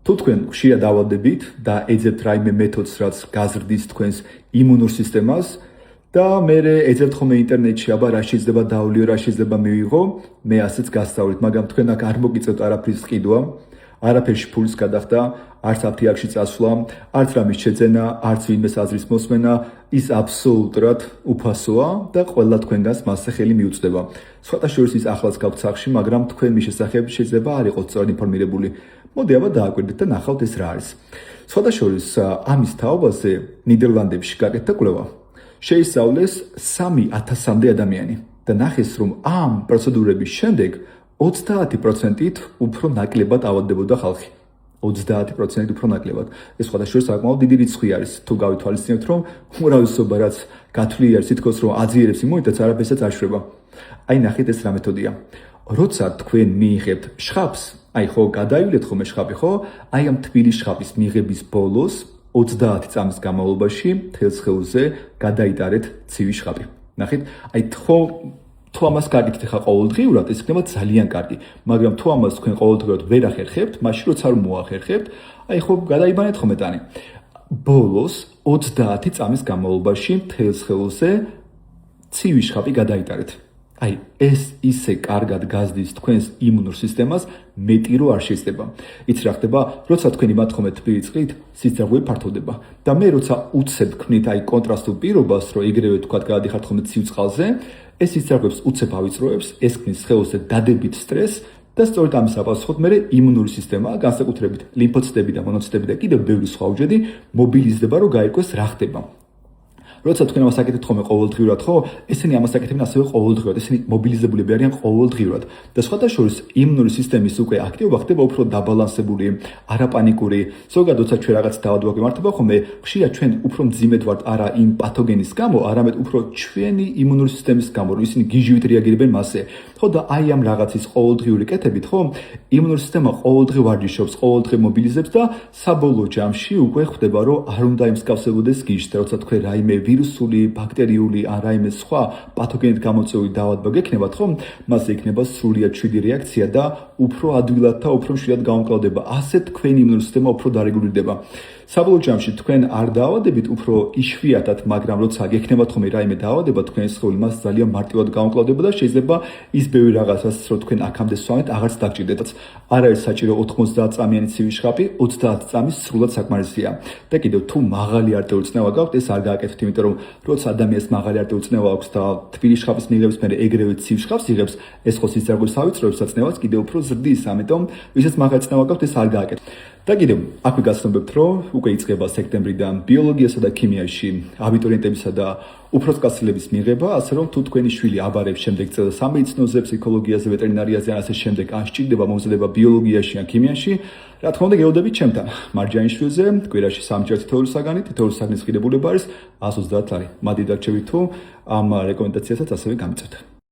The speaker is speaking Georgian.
თუ თქვენ ხშირად დაავადებით და ეძებთ რაიმე მეთოდს, რაც გაზრდის თქვენს იმუნურ სისტემას და მე ეძებთ ხოლმე ინტერნეტში, აბა რა შეიძლება დავლიო, რა შეიძლება მივიღო, მე ასეც გასწავლით, მაგრამ თქვენ აქ არ მოგიწევთ არაფრის ყიდვა, არაფერში ფულის გადახდა, არც აფთიაქში წასვლა, არც რამის შეძენა, არც ვინმეს აზრის მოსმენა, ის აბსოლუტურად უფასოა და ყველა თქვენგანს მასზე ხელი მიუწვდება. სხვათა შორის ის ახლაც გაქვთ სახლში, მაგრამ თქვენ მის შესახებ შეიძლება არ იყოთ სწორად ინფორმირებული. მოდი აბა დააკვირდეთ და ნახავთ ეს რა არის. სხვათა შორის ამის თაობაზე ნიდერლანდებში გაკეთდა კვლევა. შეისწავლეს 3000-მდე ადამიანი და ნახეს, რომ ამ პროცედურების შემდეგ 30%-ით უფრო ნაკლებად ავადდებოდა ხალხი. 30% უფრო ნაკლებად. ეს სხვადასხვა საკმაოდ დიდი რიცხვი არის. თუ გავითვალისწინებთ, რომ უმრავლესობა რაც გათვლილი არის, თითქოს რომ აძიერებს იმუნიტეტს, არაფერსაც არ შვება. აი ნახეთ ეს რა მეთოდია. როცა თქვენ მიიღებთ შხაპს, აი ხო გადაივლეთ ხოლმე შხაპი, ხო? აი ამ თბილი შხაპის მიღების ბოლოს 30 წამის განმავლობაში თელს ხელზე გადაიტარეთ ცივი შხაპი. ნახეთ, აი თუ ამას გაკეთეთ ხა ყოველდღიურად, ეს იქნება ძალიან კარგი, მაგრამ თუ ამას თქვენ ყოველდღიურად ვერ ახერხებთ, მაშინ როცა არ მოახერხებთ, აი ხო გადაიბანეთ ხოლმე ტანი. ბოლოს 30 წამის განმავლობაში თელს ხელზე ცივი შხაპი გადაიტარეთ. აი ეს ისე კარგად გაზრდის თქვენს იმუნურ სისტემას, მეტი რო არ შეიძლება. იცი რა ხდება, როცა თქვენ იმათ ხოლმე თბილი წყლით, სისხლძარღვი ფართოვდება და მე როცა უცებ ქმნით აი კონტრასტულ პირობას, რომ ეგრევე თქვათ გადადიხართ ხოლმე ცივ წყალზე, ეს სისხლძარღვებს უცებ ავიწროებს, ეს ქმნის სხეულზე დადებით სტრესს და სწორედ ამის აპასუხოთ მე იმუნური სისტემა, განსაკუთრებით ლიმფოციტები და მონოციტები და კიდევ ბევრი სხვა უჯრედი მობილიზდება, რომ გაირკვეს რა ხდება. როცა თქვენ ამას აკეთებთ ხოლმე ყოველდღიურად, ხო? ესენი ამას აკეთებენ ასევე ყოველდღიურად, ესენი მობილიზებულები არიან ყოველდღიურად. და სხვათა შორის იმუნური სისტემის უკვე აქტივობა ხდება უფრო დაბალანსებული, არაპანიკური. ზოგადად, როცა ჩვენ რაღაც დაავადება გვემართება ხოლმე, ხშირად ჩვენ უფრო მძიმედ ვართ არა იმ პათოგენის გამო, არამედ უფრო ჩვენი იმუნური სისტემის გამო, რომ ისინი გიჟივით რეაგირებენ მასზე. ხო და აი ამ რაღაცის ყოველდღიური კეთებით, ხო? იმუნური სისტემა ყოველდღე ვარჯიშობს, ყოველდღე მობილიზებს და საბოლოო ჯამში უკვე ხვდება, რომ არ უნდა იმსკავსებოდეს გიჟს, როცა თქვენ რაიმე ვირუსული, ბაქტერიული ან რაიმე სხვა პათოგენით გამოწვეული დაავადება გექნებათ, ხო? მას იქნება სრულიად შვიდი რეაქცია და უფრო ადვილად და უფრო მშვიდად გაუმკლავდება. ასე თქვენი იმუნური სისტემა უფრო დარეგულირდება. საბოლოო ჯამში თქვენ არ დაავადებით, უფრო იშვიათად, მაგრამ როცა გექნებათ ხოლმე რაიმე დაავადება, თქვენი სხეული მას ძალიან მარტივად გაუმკლავდება და შეიძლება ის ბევრი რაღაცას, რომ თქვენ აქამდე სვამეთ, აღარც დაგჭირდეთ. არ არის საჭირო 90 წამიანი ცივი შხაპი, 30 წამის სრულად საკმარისია. და კიდევ თუ მაღალი არტერიული წნევა გაქვთ, ეს არ გააკეთებთ, იმიტომ რომ როცა ადამიანს მაღალი არტერიული წნევა აქვს და თბილი შხაპის მიღების მერე ეგრევე ცივ შხაპს იღებს, ეს ხო სისხლძარღვის ავიწროებს და წნევას კიდევ უფრო ზრდის, ამიტომ ვისაც მაღალი წნევა გაქვთ, ეს არ გააკეთებთ. და კიდევ აქვე გაცნობებთ, რომ უკვე იწყება სექტემბრიდან ბიოლოგიასა და ქიმიაში აბიტურიენტებისა და უფროსკაცლების მიღება, ასე რომ თუ თქვენი შვილი აბარებს შემდეგ წელს სამედიცინოზე, ფსიქოლოგიაზე, ვეტერინარიაზე ან ასე შემდეგ, ან სჭირდება მომზადება ბიოლოგიაში ან ქიმიაში, რა თქმა უნდა გეოდებით ჩემთან. მარჯანიშვილზე, კვირაში 3-ჯერ თითოეული საგანით, თითოეული საგნის ღირებულება არის 130 ლარი. მადიდარჩევით თუ ამ რეკომენდაციასაც ასევე გამიწევთ.